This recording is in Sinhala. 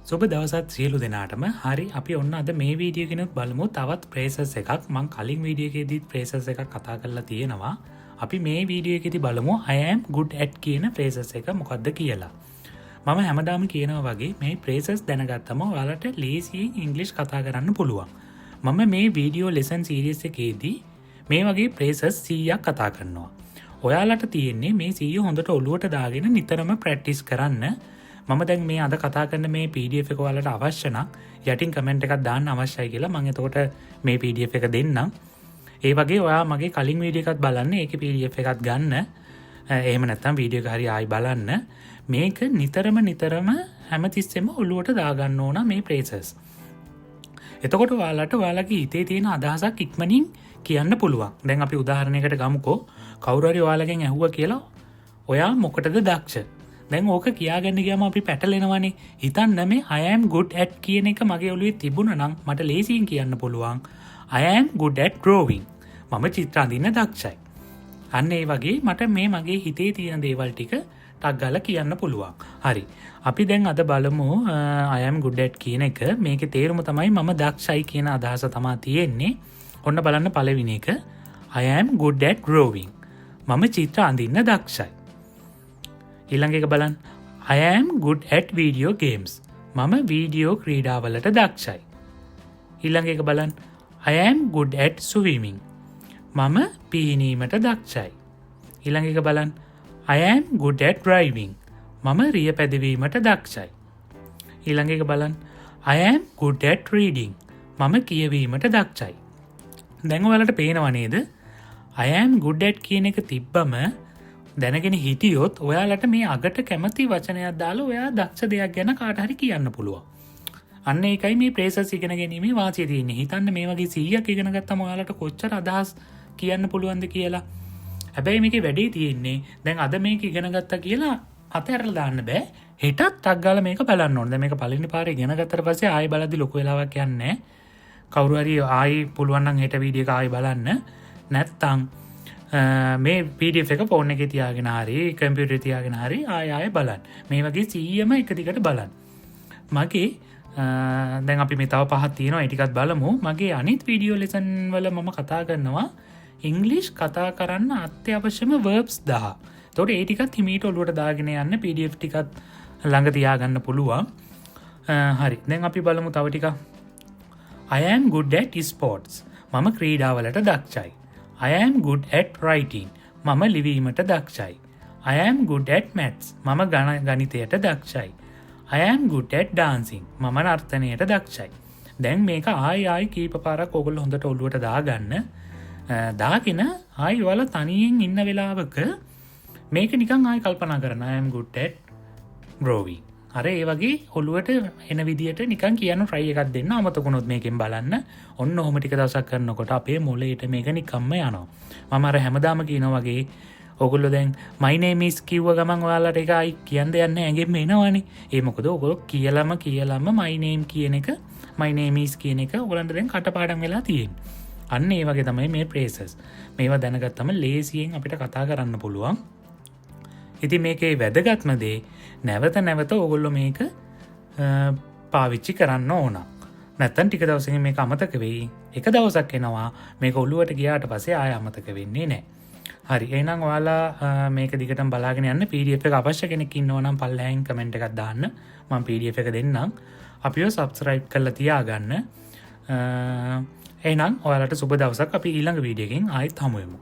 සුබ දවසත් සියලු දෙනාටම. හරි, අපි ඔන්න අද මේ වීඩියෝ කෙනුත් බලමු තවත් ප්‍රේසස් එකක්. මං කලින් වීඩියෝ එකේදීත් ප්‍රේසස් එකක් කතා කරලා තියෙනවා. අපි මේ වීඩියෝ එකේදී බලමු I am good at කියන ප්‍රේසස් එක මොකක්ද කියලා. මම හැමදාම කියනවා වගේ මේ ප්‍රේසස් දැනගත්තම ඔයාලට ලේසියෙන් ඉංග්ලිෂ් කතා කරන්න පුළුවන්. මම මේ වීඩියෝ ලෙසන් සීරීස් එකේදී මේ වගේ ප්‍රේසස් 100ක් කතා කරනවා. ඔයාලට තියෙන්නේ මේ 100 හොඳට ඔලුවට දාගෙන නිතරම ප්‍රැක්ටිස් කරන්න. මම දැන් මේ අද කතා කරන මේ PDF එක ඔයාලට අවශ්‍ය නම් යටින් කමෙන්ට් එකක් දාන්න අවශ්‍යයි කියලා මම එතකොට මේ PDF එක දෙන්නම්. ඒ වගේ ඔයා මගේ කලින් වීඩියෝ එකත් බලන්න, ඒකේ PDF එකත් ගන්න. එහෙම නැත්නම් වීඩියෝ එක හරි ආයි බලන්න. මේක නිතරම හැමතිස්සෙම ඔලුවට දාගන්න ඕන මේ ප්‍රේසස්. එතකොට ඔයාලට ඔයාලගේ හිතේ තියෙන අදහසක් ඉක්මනින් කියන්න පුළුවන්. දැන් අපි උදාහරණයකට ගමුකෝ. කවුරු හරි ඔයාලගෙන් ඇහුවා කියලා ඔයා මොකටද දක්ෂ? දැන් ඕක කියාගන්න ගියාම අපි පැටලෙනවනේ. හිතන්න මේ I am good at කියන එක මගේ ඔළුවේ තිබුණා නම් මට ලේසියෙන් කියන්න පුළුවන් I am good at drawing. මම චිත්‍ර අඳින්න දක්ෂයි. අන්න ඒ වගේ මට මේ මගේ හිතේ තියෙන දේවල් ටික ටක් ගාලා කියන්න පුළුවන්. හරි. අපි දැන් අද බලමු I am good at කියන එක. මේකේ තේරුම තමයි මම දක්ෂයි කියන අදහස තමයි තියෙන්නේ. ඔන්න බලන්න පළවෙනි එක. I am good at drawing. මම චිත්‍ර අඳින්න දක්ෂයි. ඊළඟ එක බලන්න. I am good at video games. මම වීඩියෝ ක්‍රීඩාවලට දක්ෂයි. ඊළඟ එක බලන්න. I am good at swimming. මම පීනීමට දක්ෂයි. ඊළඟ එක බලන්න. I am good at driving. මම රිය පැදවීමට දක්ෂයි. ඊළඟ එක බලන්න. I am good at reading. මම කියවීමට දක්ෂයි. දැන් ඔයාලට පේනව නේද? I am good at කියන එක තිබ්බම දැනගෙන හිටියොත් ඔයාලට මේ අගට කැමති වචනයක් දාලා ඔයා දක්ෂ දෙයක් ගැන කාට හරි කියන්න පුළුවන්. අන්න ඒකයි මේ ප්‍රේසස් ඉගෙන ගැනීමේ වාසිය තියෙන්නේ. හිතන්න මේ වගේ 100ක් ඉගෙන ගත්තම ඔයාලට කොච්චර අදහස් කියන්න පුළුවන්ද කියලා. හැබැයි මේකේ වැඩේ තියෙන්නේ දැන් අද මේක ඉගෙන ගත්තා කියලා අතහැරලා දාන්න බෑ. හෙටත් ටක් ගාලා මේක බලන්න ඕනේ. දැන් මේක පළවෙනි පාරේ ඉගෙන ගත්තට පස්සේ ආයෙ බලද්දි ලොකු වෙලාවක් යන්නේ නැහැ. කවුරු හරි ආයෙ පුළුවන් නම් හෙට වීඩියෝ එක ආයෙ බලන්න. නැත්තම් මේ PDF එක ෆෝන් එකේ තියාගෙන හරි කම්පියුටරේ තියාගෙන හරි ආයෙ බලන්න. මේ වගේ 100ම එක දිගට බලන්න. මගේ දැන් අපි මේ තව පහක් තියෙනවා. ඒ ටිකත් බලමු. මගේ අනිත් වීඩියෝ ලෙසන් වල මම කතා කරනවා ඉංග්ලිෂ් කතා කරන්න අත්‍යවශ්‍යම verbs 10. එතකොට ඒ ටිකත් හිමීට ඔලුවට දාගෙන යන්න PDF ටිකත් ළඟ තියාගන්න පුළුවන්. හරි. දැන් අපි බලමු තව ටිකක්. I am good at sports. මම ක්‍රීඩාවලට දක්ෂයි. I am good at writing. මම ලිවීමට දක්ෂයි. I am good at maths. මම ගණිතයට දක්ෂයි. I am good at dancing. මම නර්තනයට දක්ෂයි. දැන් මේක ආයි කීප පාරක් ඔයගොල්ලෝ හොඳට ඔලුවට දාගන්න. දාගෙන ආයි ඔයාලා තනියෙන් ඉන්න වෙලාවක මේක නිකන් ආයි කල්පනා කරන්න. I am good at drawing. අර ඒ වගේ ඔලුවට එන විදියට නිකන් කියන්න try එකක් දෙන්න. අමතකුණොත් මේකෙන් බලන්න. ඔන්න ඔහොම ටික දවසක් කරනකොට අපේ මොළේට මේක නිකම්ම යනවා. මම අර හැමදාම කියනවා වගේ ඔයගොල්ලෝ දැන් my name is කිව්ව ගමන් ඔයාලට ඒක ආයි කියන්න යන්නේ ඇඟෙන්න එනවනේ. ඒ මොකද ඔයගොල්ලෝ කියලාම my name කියන එක my name is කියන එක ඔයගොල්ලන්ට දැන් කටපාඩම් වෙලා තියෙන්නේ. අන්න ඒ වගේ තමයි මේ ප්‍රේසස්. මේවා දැනගත්තම ලේසියෙන් අපිට කතා කරන්න පුළුවන්. ඉතින් මේකේ වැදගත්ම දේ නැවත ඔයගොල්ලෝ මේක පාවිච්චි කරන්න ඕන. නැත්තම් ටික දවසකින් මේක අමතක වෙයි. එක දවසක් එනවා මේක ඔලුවට ගියාට පස්සේ ආය අමතක වෙන්නේ නැහැ. හරි. එහෙනම් ඔයාලා මේක දිගටම බලාගෙන යන්න. PDF එක අවශ්‍ය කෙනෙක් ඉන්නවා නම් පල්ලෙහෙන් කමෙන්ට් එකක් දාන්න. මම PDF එක දෙන්නම්. අපිව subscribe කරලා තියාගන්න. එහෙනම් ඔයාලට සුබ දවසක්. අපි ඊළඟ වීඩියෝ එකකින් ආයෙත් හමු වෙමු.